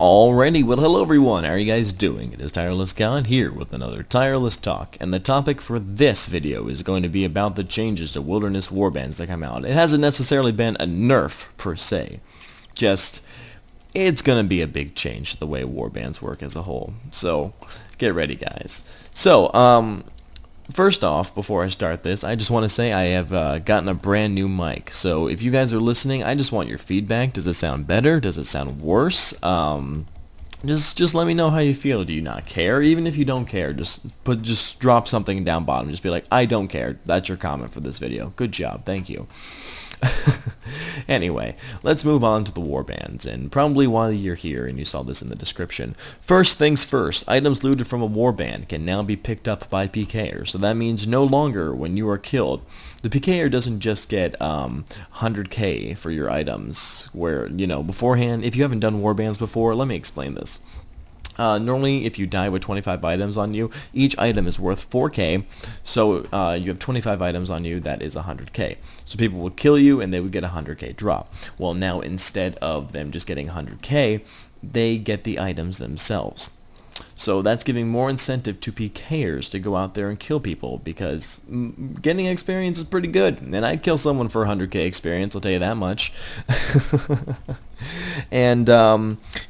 Alrighty, well hello everyone, how are you guys doing? It is Tireless God here with another Tireless Talk, and the topic for this video is going to be about the changes to Wilderness Warbands that come out. It hasn't necessarily been a nerf per se, just it's going to be a big change to the way Warbands work as a whole. So, get ready guys. So, first off, before I start this, I just want to say I have gotten a brand new mic. So if you guys are listening, I just want your feedback. Does it sound better? Does it sound worse? Just let me know how you feel. Do you not care? Even if you don't care, just drop something down bottom. Just be like, I don't care. That's your comment for this video. Good job. Thank you. Anyway, let's move on to the warbands, and probably while you're here and you saw this in the description. First things first, items looted from a warband can now be picked up by PKers, so that means no longer when you are killed, the PKer doesn't just get 100k for your items, where, you know, beforehand, if you haven't done warbands before, let me explain this. Normally, if you die with 25 items on you, each item is worth 4k, so you have 25 items on you, that is 100k. So people would kill you and they would get a 100k drop. Well, now instead of them just getting 100k, they get the items themselves. So that's giving more incentive to PKers to go out there and kill people, because getting experience is pretty good. And I'd kill someone for 100k experience, I'll tell you that much. And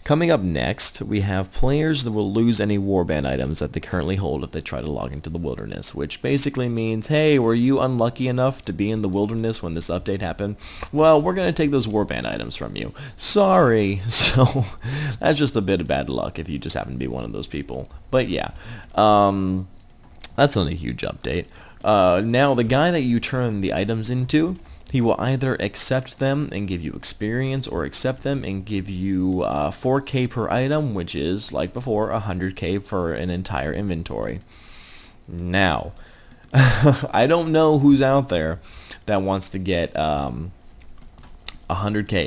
coming up next, we have players that will lose any warband items that they currently hold if they try to log into the wilderness, which basically means, hey, were you unlucky enough to be in the wilderness when this update happened? Well, we're going to take those warband items from you. Sorry. So that's just a bit of bad luck if you just happen to be one of those people. But yeah, that's not a huge update. Now, the guy that you turn the items into, he will either accept them and give you experience, or accept them and give you 4k per item, which is, like before, 100k for an entire inventory. Now, I don't know who's out there that wants to get 100k,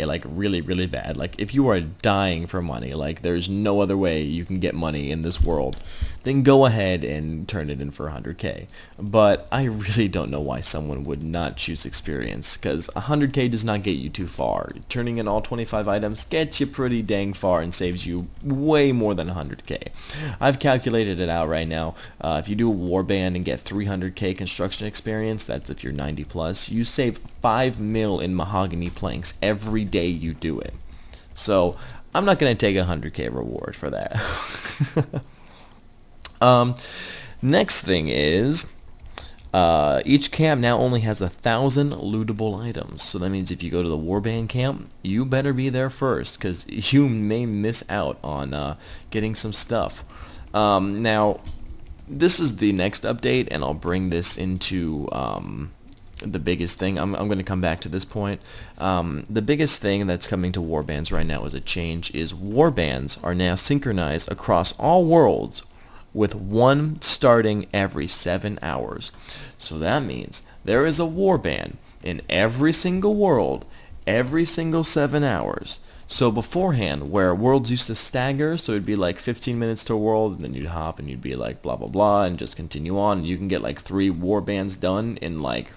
like really, really bad. Like, if you are dying for money, like there's no other way you can get money in this world, then go ahead and turn it in for 100k. But I really don't know why someone would not choose experience, because 100k does not get you too far. Turning in all 25 items gets you pretty dang far and saves you way more than 100k. I've calculated it out right now. If you do a warband and get 300k construction experience, that's if you're 90 plus, you save 5 mil in mahogany planks every day you do it. So I'm not going to take a 100k reward for that. Next thing is, each camp now only has 1,000 lootable items. So that means if you go to the warband camp, you better be there first, because you may miss out on getting some stuff. Now, this is the next update, and I'll bring this into the biggest thing. I'm going to come back to this point. The biggest thing that's coming to warbands right now as a change is warbands are now synchronized across all worlds, with one starting every 7 hours. So that means there is a warband in every single world, every single 7 hours. So beforehand, where worlds used to stagger, so it'd be like 15 minutes to a world, and then you'd hop and you'd be like blah blah blah, and just continue on. You can get like 3 warbands done in like,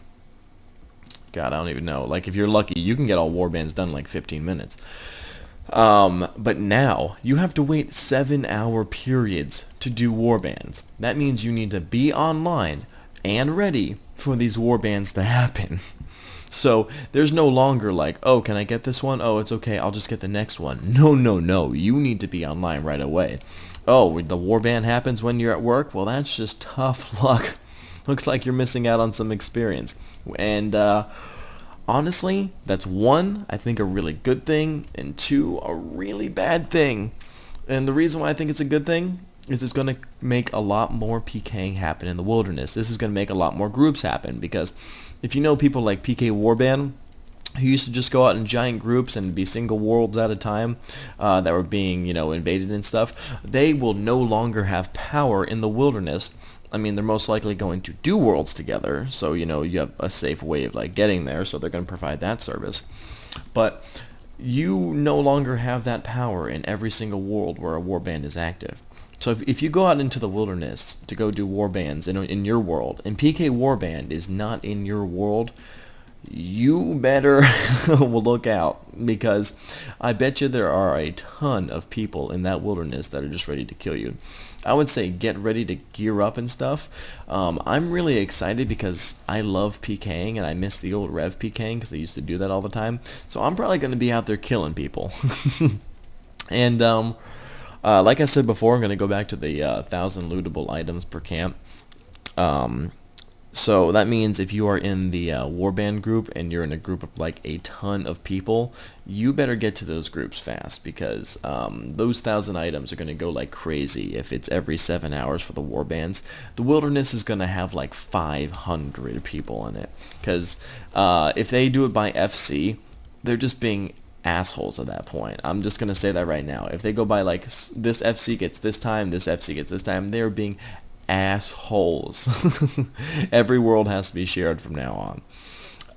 God, I don't even know. Like, if you're lucky, you can get all warbands done in like 15 minutes. But now, you have to wait 7-hour periods to do warbands. That means you need to be online and ready for these warbands to happen. So, there's no longer like, oh, can I get this one? Oh, it's okay, I'll just get the next one. No, no, no. You need to be online right away. Oh, the warband happens when you're at work? Well, that's just tough luck. Looks like you're missing out on some experience. And, honestly, that's one, I think, a really good thing, and two, a really bad thing. And the reason why I think it's a good thing is it's going to make a lot more PKing happen in the wilderness. This is going to make a lot more groups happen, because if you know people like PK Warband, who used to just go out in giant groups and be single worlds at a time that were being, you know, invaded and stuff, they will no longer have power in the wilderness. I mean, they're most likely going to do worlds together, so, you know, you have a safe way of, like, getting there, so they're going to provide that service. But you no longer have that power in every single world where a warband is active. So if you go out into the wilderness to go do warbands in your world, and PK Warband is not in your world, you better look out, because I bet you there are a ton of people in that wilderness that are just ready to kill you. I would say get ready to gear up and stuff. I'm really excited because I love PKing and I miss the old Rev PKing because I used to do that all the time. So I'm probably going to be out there killing people. And like I said before, I'm going to go back to the 1,000 lootable items per camp. So that means if you are in the Warband group and you're in a group of like a ton of people, you better get to those groups fast, because those 1,000 items are going to go like crazy if it's every 7 hours for the Warbands. The Wilderness is going to have like 500 people in it, because if they do it by FC, they're just being assholes at that point. I'm just going to say that right now. If they go by like this FC gets this time, this FC gets this time, they're being assholes. Every world has to be shared from now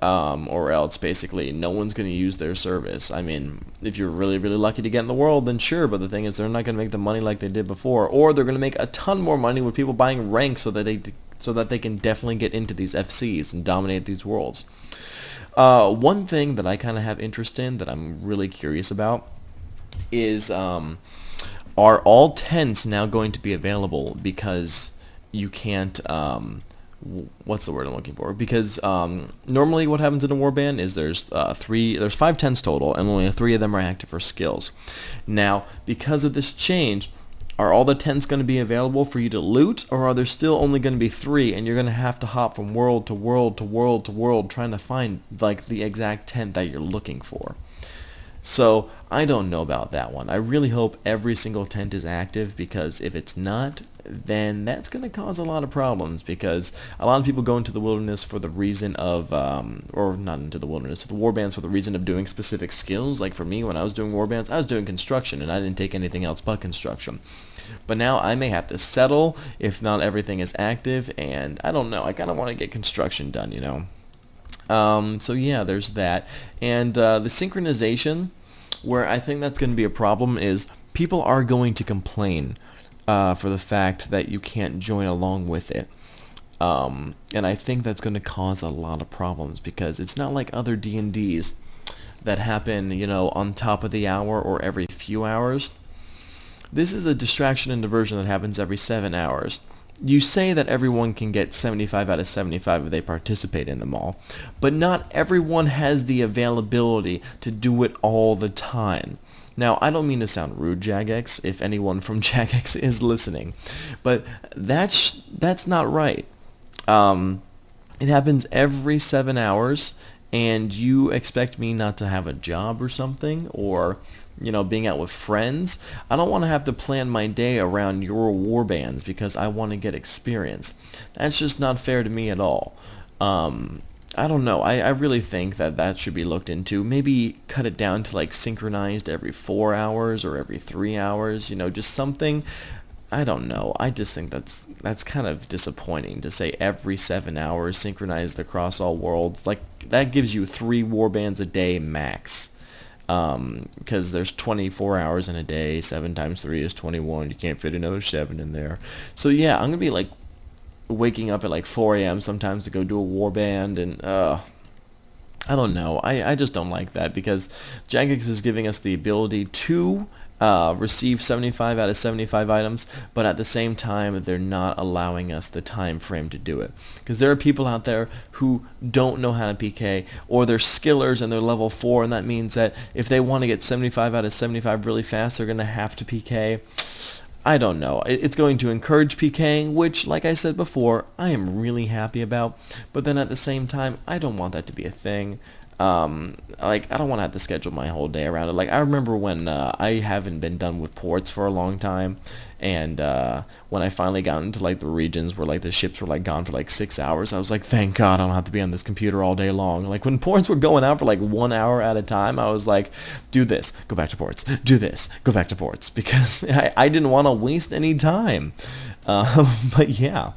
on, or else basically no one's going to use their service. I mean, if you're really lucky to get in the world, then sure, but the thing is they're not going to make the money like they did before, or they're going to make a ton more money with people buying ranks so that they can definitely get into these FCs and dominate these worlds. One thing that I kind of have interest in that I'm really curious about is are all tents now going to be available? Because you can't, what's the word I'm looking for? Because normally what happens in a warband is there's 5 tents total, and only 3 of them are active for skills. Now, because of this change, are all the tents going to be available for you to loot, or are there still only going to be 3, and you're going to have to hop from world to world to world to world trying to find like the exact tent that you're looking for? So I don't know about that one. I really hope every single tent is active, because if it's not, then that's going to cause a lot of problems, because a lot of people go into the wilderness for the reason of, or not into the wilderness, to the warbands for the reason of doing specific skills. Like for me, when I was doing warbands, I was doing construction, and I didn't take anything else but construction. But now I may have to settle if not everything is active, and I don't know. I kind of want to get construction done, you know. So yeah, there's that. And the synchronization, where I think that's going to be a problem, is people are going to complain for the fact that you can't join along with it. And I think that's going to cause a lot of problems, because it's not like other D&Ds that happen, you know, on top of the hour or every few hours. This is a distraction and diversion that happens every 7 hours. You say that everyone can get 75 out of 75 if they participate in them all, but not everyone has the availability to do it all the time. Now, I don't mean to sound rude, Jagex, if anyone from Jagex is listening, but that's not right. It happens every 7 hours, and you expect me not to have a job or something, or, you know, being out with friends. I don't want to have to plan my day around your warbands because I want to get experience. That's just not fair to me at all. I don't know. I really think that should be looked into. Maybe cut it down to like synchronized every 4 hours or every 3 hours. You know, just something. I don't know. I just think that's kind of disappointing to say every 7 hours synchronized across all worlds. Like, that gives you 3 warbands a day max. Because there's 24 hours in a day. 7 times 3 is 21. You can't fit another 7 in there. So yeah, I'm gonna be like waking up at like 4 a.m. sometimes to go do a warband, and I don't know. I just don't like that, because Jagex is giving us the ability to receive 75 out of 75 items, but at the same time they're not allowing us the time frame to do it, because there are people out there who don't know how to PK, or they're skillers and they're level 4, and that means that if they want to get 75 out of 75 really fast, they're going to have to PK. I don't know. It's going to encourage PKing, which, like I said before, I am really happy about, but then at the same time, I don't want that to be a thing. Like, I don't want to have to schedule my whole day around it. Like, I remember when I haven't been done with ports for a long time, and when I finally got into like the regions where like the ships were like gone for like 6 hours, I was like, thank God I don't have to be on this computer all day long. Like, when ports were going out for like 1 hour at a time, I was like, do this, go back to ports, do this, go back to ports, because I didn't want to waste any time. But yeah.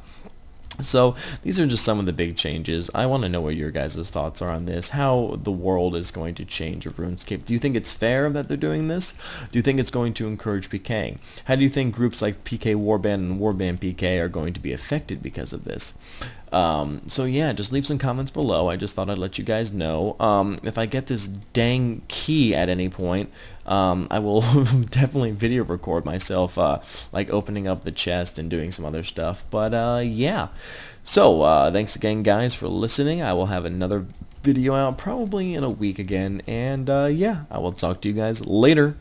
So these are just some of the big changes. I want to know what your guys' thoughts are on this, how the world is going to change of RuneScape. Do you think it's fair that they're doing this? Do you think it's going to encourage PKing? How do you think groups like PK Warband and Warband PK are going to be affected because of this? So yeah, just leave some comments below. I just thought I'd let you guys know. If I get this dang key at any point, I will definitely video record myself like opening up the chest and doing some other stuff. But yeah. So thanks again guys for listening. I will have another video out probably in a week again. And yeah, I will talk to you guys later.